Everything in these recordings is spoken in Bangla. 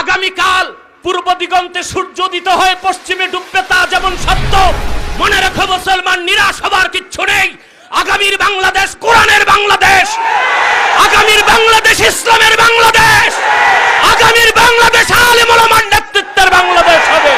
আগামীকাল পূর্ব দিগন্তে সূর্য উদিত হয়ে পশ্চিমে ডুববে তা যেমন সত্য, মনে রেখো মুসলমান, নিরাশ হবার কিচ্ছু নেই। আগামীর বাংলাদেশ কোরআনের বাংলাদেশ, আগামীর বাংলাদেশ ইসলামের বাংলাদেশ, আগামীর বাংলাদেশ আলেম ওলামার নেতৃত্বের বাংলাদেশ হবে।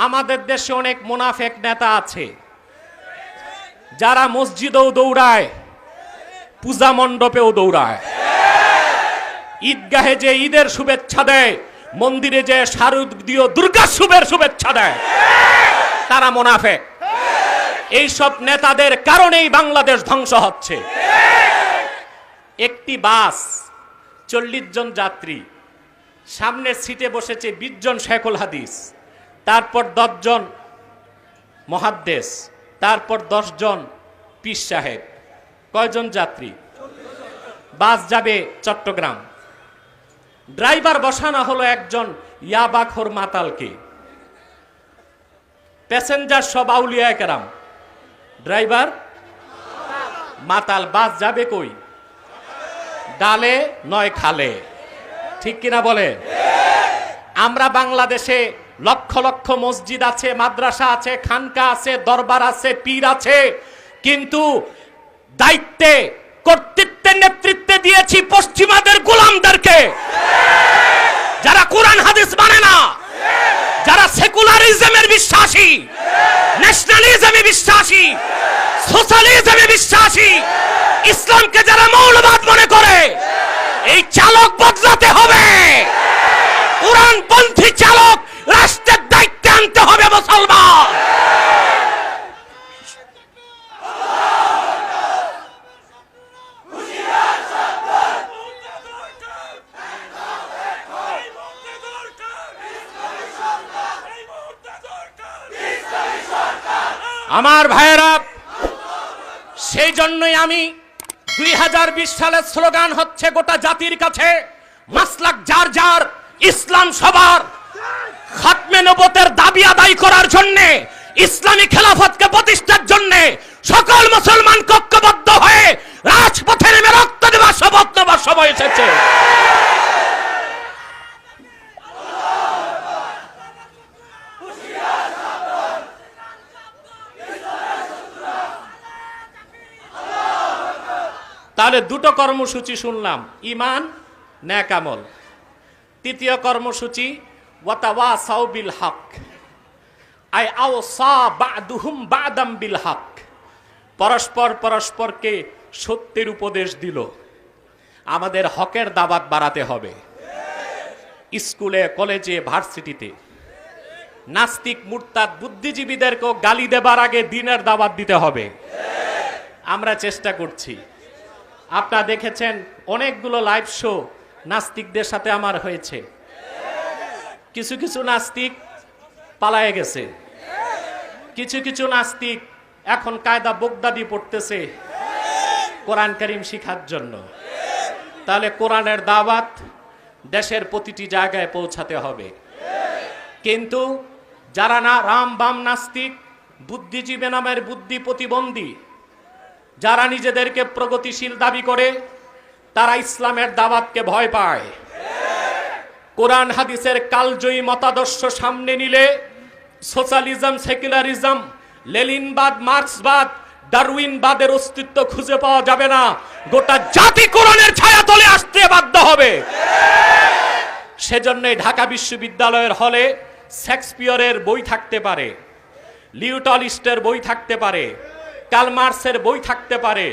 আমাদের দেশে অনেক মুনাফিক নেতা আছে যারা মসজিদেও দৌড়ায়, পূজা মণ্ডপেও দৌড়ায়, ঈদগাহে যে ঈদের শুভেচ্ছা দেয়, মন্দিরে যে শারদীয় দুর্গা শুভের শুভেচ্ছা দেয়, তারা মুনাফিক। এইসব নেতাদের কারণেই বাংলাদেশ ধ্বংস হচ্ছে। একটি বাস 40 জন যাত্রী, সামনের সিটে বসেছে 20 জন শেখুল হাদিস, তারপর 10 জন মুহাদ্দিস, তারপর 10 জন পীর সাহেব। কয়জন যাত্রী? বাস যাবে চট্টগ্রাম। ড্রাইভার বসানো হলো একজন ইয়াবাখোর মাতালকে, প্যাসেঞ্জার সব আউলিয়া কেরাম, ড্রাইভার মাতাল। বাস যাবে কই? ডালে নয় খালে, ঠিক কিনা বলে? আমরা বাংলাদেশে লক্ষ লক্ষ মসজিদ আছে, মাদ্রাসা আছে, খানকা আছে, দরবার আছে, পীর আছে, কিন্তু দায়িত্বে কর্তৃত্বের নেতৃত্বে দিয়েছি পশ্চিমাদের গোলামদেরকে, যারা কোরআন হাদিস মানে না, যারা সেকুলারিজমের বিশ্বাসী, ন্যাশনালিজমে বিশ্বাসী, সোশ্যালিজমে বিশ্বাসী, ইসলামকে যারা মৌলবাদ মনে করে। এই চালক বদলাতে হবে। কোরআনপন্থী চালক রাষ্ট্রের দায়িত্বে আনতে হবে মুসলমান। আমার ভাইয়েরা, সেই জন্যই আমি 2020 সালের স্লোগান হচ্ছে গোটা জাতির কাছে, মাসলাক যার যার, ইসলাম সবার। খাতমে নবুয়তের দাবি আদায় করার জন্য, ইসলামী খেলাফতকে প্রতিষ্ঠার জন্য সকল মুসলমান ঐক্যবদ্ধ হয়ে রাজপথে নেমে রক্ত দেওয়ার শপথ নেওয়ার সময় এসেছে। তাহলে দুটো কর্মসূচি শুনলাম, ঈমান, নেক আমল। তৃতীয় কর্মসূচি ওয়াতাওয়াসাউ বিল হক, আই আওসা বাদুহুম বাদাম বিল হক, পরস্পর পরস্পরকে সত্যের উপদেশ দিল। আমাদের হকের দাওয়াত বাড়াতে হবে। স্কুলে, কলেজে, ভার্সিটিতে নাস্তিক, মুরতাদ, বুদ্ধিজীবীদেরকেও গালি দেবার আগে দিনের দাওয়াত দিতে হবে। আমরা চেষ্টা করছি। আপনারা দেখেছেন অনেকগুলো লাইভ শো নাস্তিকদের সাথে আমার হয়েছে। কিছু কিছু নাস্তিক পালায়ে গেছে, কিছু কিছু নাস্তিক এখন কায়দা বগদাদি পড়তেছে কোরআন কারীম শিখার জন্য। তাহলে কোরআনের দাওয়াত দেশের প্রতিটি জায়গায় পৌঁছাতে হবে। কিন্তু যারা না রাম বাম নাস্তিক, বুদ্ধিজীবী নামের বুদ্ধি প্রতিবন্ধী, যারা নিজেদেরকে প্রগতিশীল দাবি করে, তারা ইসলামের দাওয়াতকে ভয় পায়। কোরআন হাদিসের কালজয়ী মতাদর্শ সামনে নিলে সোশ্যালিজম, সেকুলারিজম, লেনিনবাদ, মার্ক্সবাদ, ডারউইনবাদের অস্তিত্ব খুঁজে পাওয়া যাবে না। গোটা জাতি কোরআনের ছায়াতলে আসতে বাধ্য হবে। সেজন্যই ঢাকা বিশ্ববিদ্যালয়ের হলে শেক্সপিয়রের বই থাকতে পারে, লিও টলস্টয়ের বই থাকতে পারে, কার্ল মার্ক্সের বই থাকতে পারে,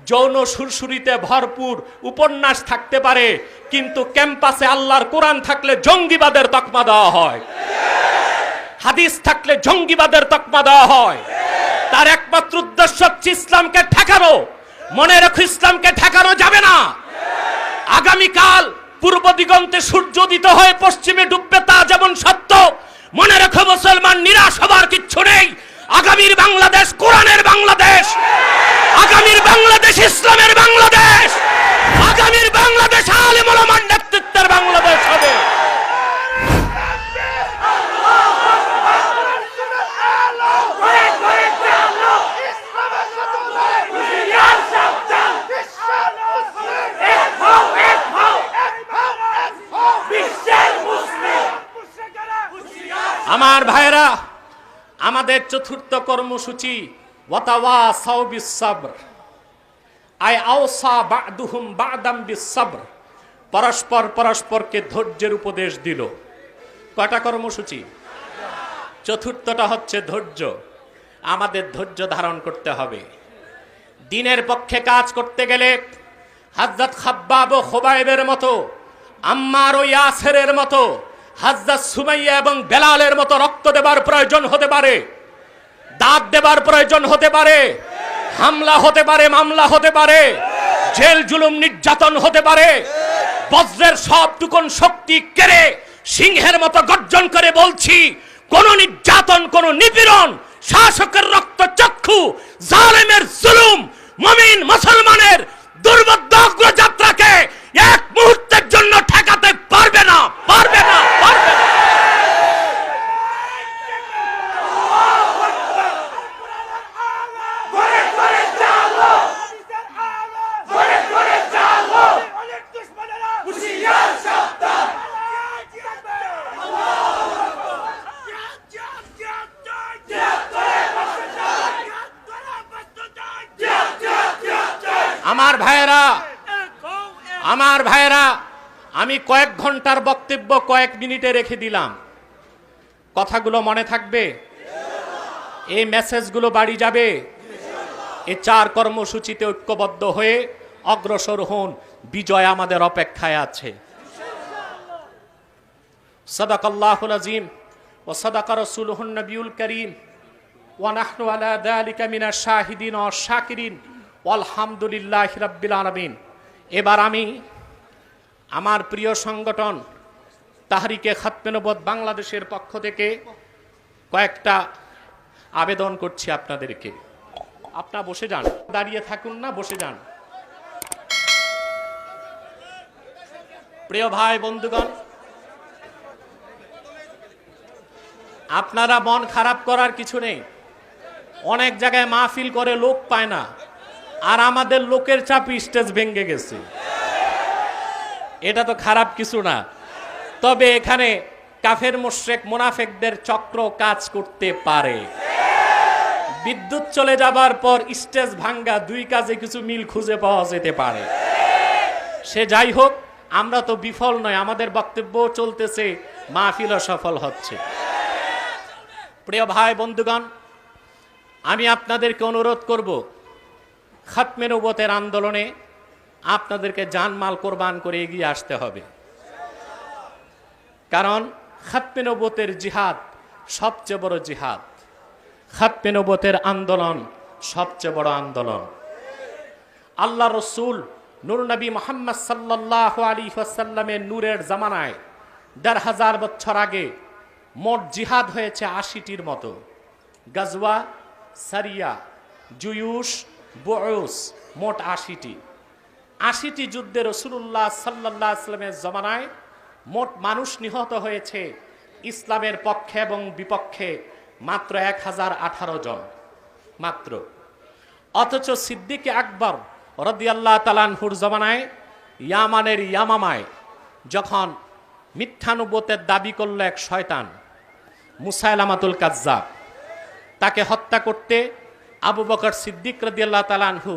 যৌন সুরসুরিতে ভরপুর উপন্যাস থাকতে পারে, কিন্তু ক্যাম্পাসে আল্লাহর কোরআন থাকলে জঙ্গিবাদের তকমা দেওয়া হয়, হাদিস থাকলে জঙ্গিবাদের তকমা দেওয়া হয়। তার একমাত্র উদ্দেশ্য হচ্ছে ইসলামকে ঠেকানো। মনে রেখো, ইসলামকে ঠেকানো যাবে না। আগামীকাল পূর্ব দিগন্তে সূর্য উদিত হয়ে পশ্চিমে ডুববে তা যেমন সত্য, মনে রেখো মুসলমান, নিরাশ হবার কিচ্ছু নেই। আগামীর বাংলাদেশ কোরআনের বাংলাদেশ, আগামীর বাংলাদেশ ইসলামের বাংলাদেশ, আগামীর বাংলাদেশ আলেম ওলামার নেতৃত্বের বাংলাদেশ হবে। আমার ভাইরা, আমাদের চতুর্থ কর্মসূচি ওয়াতাওয়াসাউ বিস-সাবর, আই আওসা বা'দুহুম বা'দাম বিস-সাবর, পরস্পর পরস্পরকে ধৈর্যের উপদেশ দিল। কয়টা কর্মসূচি? চতুর্থটা হচ্ছে ধৈর্য। আমাদের ধৈর্য ধারণ করতে হবে। দিনের পক্ষে কাজ করতে গেলে হযরত খাব্বাব ও খুবাইবের মতো, আম্মার ও ইয়াসেরের মতো, হযরত সুমাইয়া এবং বেলালের মতো রক্ত দেবার প্রয়োজন হতে পারে, দাঁত দেবার প্রয়োজন হতে পারে, হামলা হতে পারে, মামলা হতে পারে, জেল জুলুম নির্যাতন হতে পারে। বজ্রের সবটুকুন শক্তি কেড়ে সিংহের মতো গর্জন করে বলছি, কোন নির্যাতন, কোন নিপীড়ন, শাসকের রক্ত চক্ষু, জালেমের জুলুম মুমিন মুসলমানের দুর্বোধ্য অগ্রযাত্রাকে এক মুহূর্তের জন্য ঠেকাতে পারবে না, পারবে না, পারবে না। আমার ভাইয়েরা, আমি কয়েক ঘন্টার বক্তব্য কয়েক মিনিটে রেখে দিলাম। কথাগুলো মনে থাকবে? এই মেসেজগুলো বাড়ি যাবে? এই 4 কর্মসূচিতে ঐক্যবদ্ধ হয়ে অগ্রসর হন। বিজয় আমাদের অপেক্ষায় আছে। সাদাকাল্লাহুল আযীম ওয়া সাদাকা রাসূলুহুন নবিয়ুল কারীম ওয়া নাহনু আলা যালিকা মিনাশ শাহিদিন ওয়াশ শাকিরিন আলহামদুলিল্লাহি রাব্বিল আলামিন। এবার আমি আমার প্রিয় সংগঠন তাহরিকে খাতমে নবুয়ত বাংলাদেশের পক্ষ থেকে কয়েকটা আবেদন করছি আপনাদেরকে। আপনারা বসে যান, দাঁড়িয়ে থাকুন না, বসে যান। প্রিয় ভাই বন্ধুগণ, আপনারা মন খারাপ করার কিছু নেই। অনেক জায়গায় মাহফিল করে লোক পায় না, আর আমাদের লোকের চাপে স্টেজ ভেঙে গেছে। এটা তো খারাপ কিছু না। তবে এখানে কাফের মুশরিক মুনাফিকদের চক্র কাজ করতে পারে। বিদ্যুৎ চলে যাবার পর স্টেজ ভাঙ্গা, 2 কাজে কিছু মিল খুঁজে পাওয়া যেতে পারে। সে যাই হোক, আমরা তো বিফল নয়, আমাদের বক্তব্য চলতেছে, মাহফিলও সফল হচ্ছে। প্রিয় ভাই বন্ধুগণ, আমি আপনাদেরকে অনুরোধ করব, খাতমে নবুয়তের আন্দোলনে আপনাদেরকে জানমাল কোরবান করে এগিয়ে আসতে হবে। কারণ খাতমে নবুয়তের জিহাদ সবচেয়ে বড় জিহাদ, খাতমে নবুয়তের আন্দোলন সবচেয়ে বড় আন্দোলন। আল্লাহ রসুল নূর নবী মুহাম্মদ সাল্লাল্লাহু আলাইহি ওয়াসাল্লামের নূরের জামানায় ১৫০০ বছর আগে মোট জিহাদ হয়েছে ৮০টির মতো। গাজওয়া, সারিয়া, জুয়ুশ, বুউস, মোট ৮০টি। ৮০টি যুদ্ধে রাসূলুল্লাহ সাল্লাল্লাহু আলাইহি ওয়াসাল্লামের জামানায় মোট মানুষ নিহত হয়েছে ইসলামের পক্ষে এবং বিপক্ষে মাত্র ১০১৮ জন মাত্র। অথচ সিদ্দিক আকবর রাদিয়াল্লাহু তাআলা আনহুর জামানায় ইয়ামানের ইয়ামামায় যখন মিথ্যা নবুয়তের দাবি করল এক শয়তান মুসাইলামাতুল কাজ্জাব, তাকে হত্যা করতে আবু বকর সিদ্দিক রাদিয়াল্লাহু তাআলা আনহু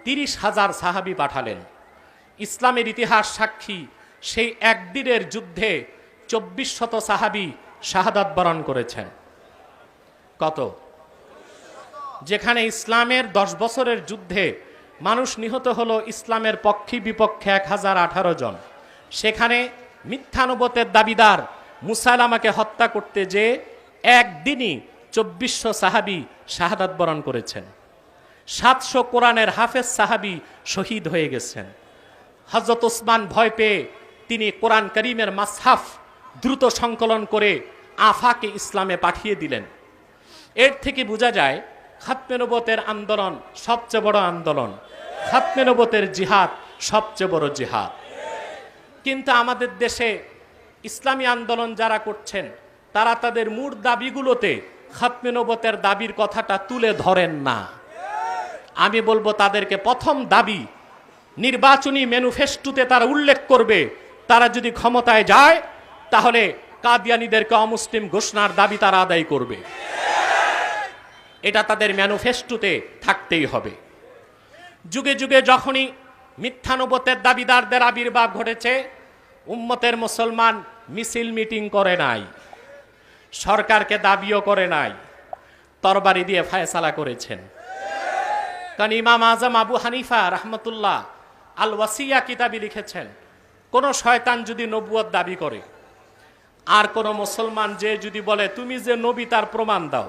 ৩০,০০০ সাহাবী পাঠালেন। ইসলামের ইতিহাস সাক্ষী, সেই একদিনের যুদ্ধে ২৪০০ সাহাবী শাহাদাত বরণ করেছেন। কত? যেখানে ইসলামের ১০ বছরের যুদ্ধে মানুষ নিহত হলো ইসলামের পক্ষে বিপক্ষে ১০১৮ জন, সেখানে মিথ্যা নবুয়তের দাবিদার মুসাইলামাকে হত্যা করতে যে একদিনই ২৪০০ সাহাবী শাহাদাত বরণ করেছেন। ৭০০ কোরআনের হাফেজ সাহাবী শহীদ হয়ে গেছেন। হযরত ওসমান ভয় পেয়ে তিনি কোরআন কারীমের মাসহাফ দ্রুত সংকলন করে আফাকে ইসলামে পাঠিয়ে দিলেন। এর থেকে বোঝা যায় খাতমে নবুয়তের আন্দোলন সবচেয়ে বড় আন্দোলন, খাতমে নবুয়তের জিহাদ সবচেয়ে বড় জিহাদ। কিন্তু আমাদের দেশে ইসলামী আন্দোলন যারা করছেন, তারা তাদের মূল দাবিগুলোতে খাতমে নবুয়তের দাবির কথাটা তুলে ধরেন না। আমি বলবো তাদেরকে প্রথম দাবি নির্বাচনী ম্যানিফেস্টোতে তারা উল্লেখ করবে, তারা যদি ক্ষমতায় যায় তাহলে কাদিয়ানীদেরকে অমুসলিম ঘোষণার দাবি তারা আদায় করবে। এটা তাদের ম্যানিফেস্টোতে থাকতেই হবে। যুগে যুগে যখনই মিথ্যানুবতের দাবিদারদের আবির্ভাব ঘটেছে, উম্মতের মুসলমান মিছিল মিটিং করে নাই, সরকারকে দাবিও করে নাই, তরবারি দিয়ে ফায়সালা করেছেন। কারণ ইমাম আজম আবু হানিফা রাহমাতুল্লাহ আল ওয়াসিয়া কিতাবে লিখেছেন, কোন শয়তান যদি নবুয়ত দাবি করে আর কোন মুসলমান যে যদি বলে তুমি যে নবী তার প্রমাণ দাও,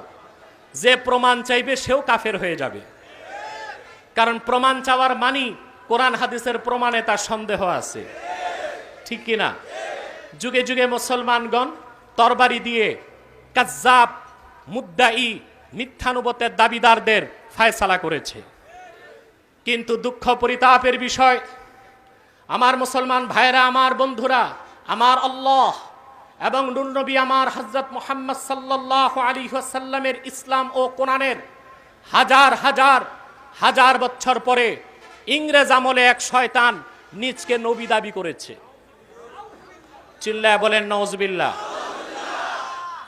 যে প্রমাণ চাইবে সেও কাফের হয়ে যাবে। কারণ প্রমাণ চাওয়ার মানি কোরআন হাদিসের প্রমাণে তার সন্দেহ আছে, ঠিক কিনা? যুগে যুগে মুসলমানগণ তরবারি দিয়ে কাজ্জাব, মুদ্দাই, মিথ্যানুবতের দাবিদারদের ফায়সালা করেছে। কিন্তু দুঃখ পরিতাপের বিষয়, আমার মুসলমান ভাইরা, আমার বন্ধুরা, আমার আল্লাহ এবং নূর নবী আমার হযরত মুহাম্মদ সাল্লাল্লাহু আলাইহি ওয়াসাল্লামের ইসলাম ও কোরআনের হাজার হাজার হাজার বছর পরে ইংরেজ আমলে এক শয়তান নিজকে নবী দাবি করেছে। চিল্লায় বলেন নাউজুবিল্লাহ।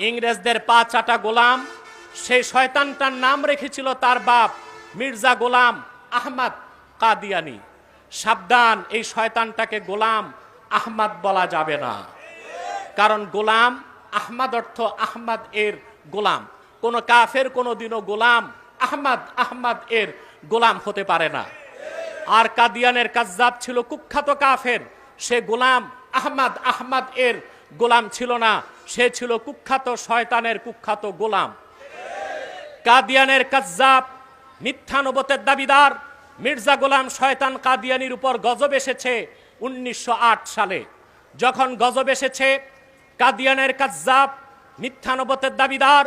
ইংরেজদের পা চাটা গোলাম, সেই শয়তানটার নাম রেখেছিল তার বাপ মির্জা গোলাম আহমদ কাদিয়ানী। সাবধান, এই শয়তানটাকে গোলাম আহমদ বলা যাবে না, কারণ গোলাম আহমদ অর্থ আহমদ এর গোলাম। কোন কাফের কোনদিনও গোলাম আহমদ এর গোলাম হতে পারে না। আর কাদিয়ানের কাজ্জাব ছিল কুখ্যাত কাফের, সে গোলাম আহমদ এর গোলাম ছিল না, সে ছিল কুখ্যাত শয়তানের কুখ্যাত গোলাম। কাদিয়ানের কাজ্জাব, মিথ্যানুবতের দাবিদার মির্জা গোলাম শয়তান কাদিয়ানির উপর গজব এসেছে 1908 সালে। যখন গজব এসেছে, কাদিয়ানের কাজ্জাব, মিথ্যানুবতের দাবিদার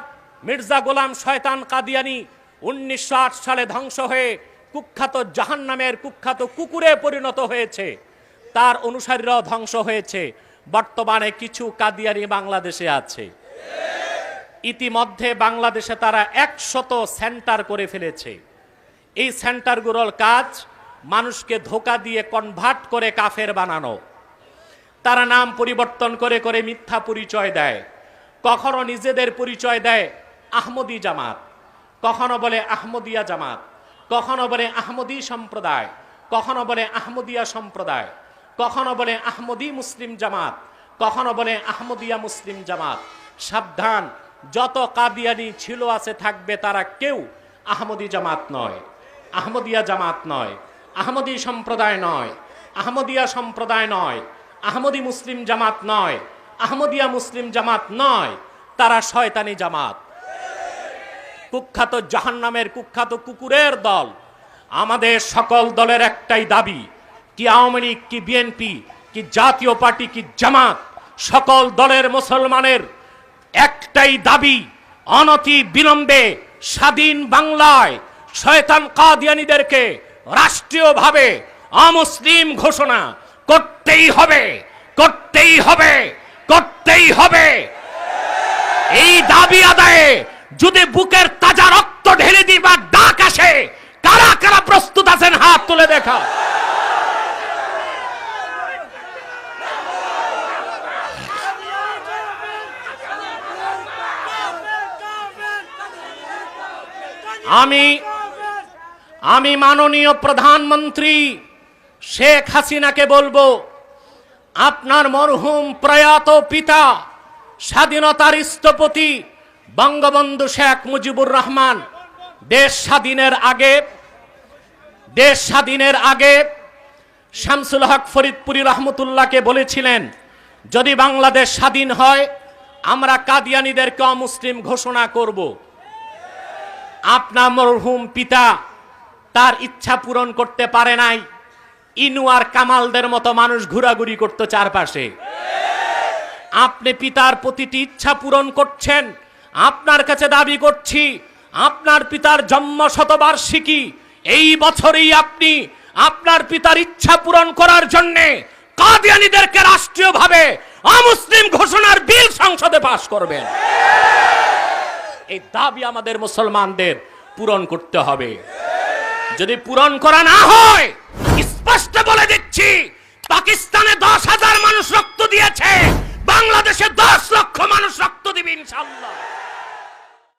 মির্জা গোলাম শয়তান কাদিয়ানি 1908 সালে ধ্বংস হয়ে কুখ্যাত জাহান্নামের কুখ্যাত কুকুরে পরিণত হয়েছে, তার অনুসারীরাও ধ্বংস হয়েছে। বর্তমানে কিছু কাদিয়ানি বাংলাদেশে আছে। ইতিমধ্যে বাংলাদেশে তারা 100 সেন্টার করে ফেলেছে। এই সেন্টারগুলোর কাজ মানুষকে ধোঁকা দিয়ে কনভার্ট করে কাফের বানানো। তারা নাম পরিবর্তন করে করে মিথ্যা পরিচয় দেয়। কখনো নিজেদের পরিচয় দেয় আহমদি জামাত, কখনো বলে আহমদিয়া জামাত, কখনো বলে আহমদি সম্প্রদায়, কখনো বলে আহমদিয়া সম্প্রদায়, কখনো বলে আহমদি মুসলিম জামাত, কখনো বলে আহমদিয়া মুসলিম জামাত। সাবধান, যত কাদিয়ানি ছিল আছে থাকবে, তারা কেউ আহমদি জামাত নয়, আহমদিয়া জামাত নয়, আহমদি সম্প্রদায় নয়, আহমদিয়া সম্প্রদায় নয়, আহমদি মুসলিম জামাত নয়, আহমদিয়া মুসলিম জামাত নয়, তারা শয়তানি জামাত, কুখ্যাত জাহান্নামের কুখ্যাত কুকুরের দল। আমাদের সকল দলের একটাই দাবি, কি আওয়ামী লীগ, কি বিএনপি, কি জাতীয় পার্টি, কি জামাত, সকল দলের মুসলমানের একটাই দাবি, অনতি বিলম্বে স্বাধীন বাংলায় শয়তান কাদিয়ানীদেরকে রাষ্ট্রীয়ভাবে অমুসলিম ঘোষণা করতেই হবে, করতেই হবে, করতেই হবে। এই দাবি আদায়ে যদি বুকের তাজা রক্ত ঢেলে দিবার ডাক আসে, কারা কারা প্রস্তুত আছেন হাত তুলে দেখা। আমি মাননীয় প্রধানমন্ত্রী শেখ হাসিনাকে বলবো, আপনার মরহুম প্রয়াত পিতা স্বাধীনতার স্থপতি বঙ্গবন্ধু শেখ মুজিবুর রহমান দেশ স্বাধীনের আগে শামসুল হক ফরিদপুরি রহমতুল্লাহকে বলেছিলেন, যদি বাংলাদেশ স্বাধীন হয় আমরা কাদিয়ানীদেরকে অমুসলিম ঘোষণা করব। আপনার মরহুম পিতা তার ইচ্ছা পূরণ করতে পারে নাই। ইনু আর কামালদের মতো মানুষ ঘোরাঘুরি করতে চারপাশে। আপনি পিতার প্রতিটি ইচ্ছা পূরণ করছেন। আপনার কাছে দাবি করছি, আপনার পিতার জন্ম শতবার্ষিকী এই বছরেই আপনি আপনার পিতার ইচ্ছা পূরণ করার জন্য কাদিয়ানীদেরকে রাষ্ট্রীয়ভাবে অমুসলিম ঘোষণার বিল সংসদে পাশ করবেন। এই দাবি আমাদের মুসলমানদের পূরণ করতে হবে। যদি পূরণ করা না হয়, স্পষ্ট বলে দিচ্ছি, পাকিস্তানে 10,000 মানুষ রক্ত দিয়েছে, বাংলাদেশে 10 লক্ষ ইনশাআল্লাহ।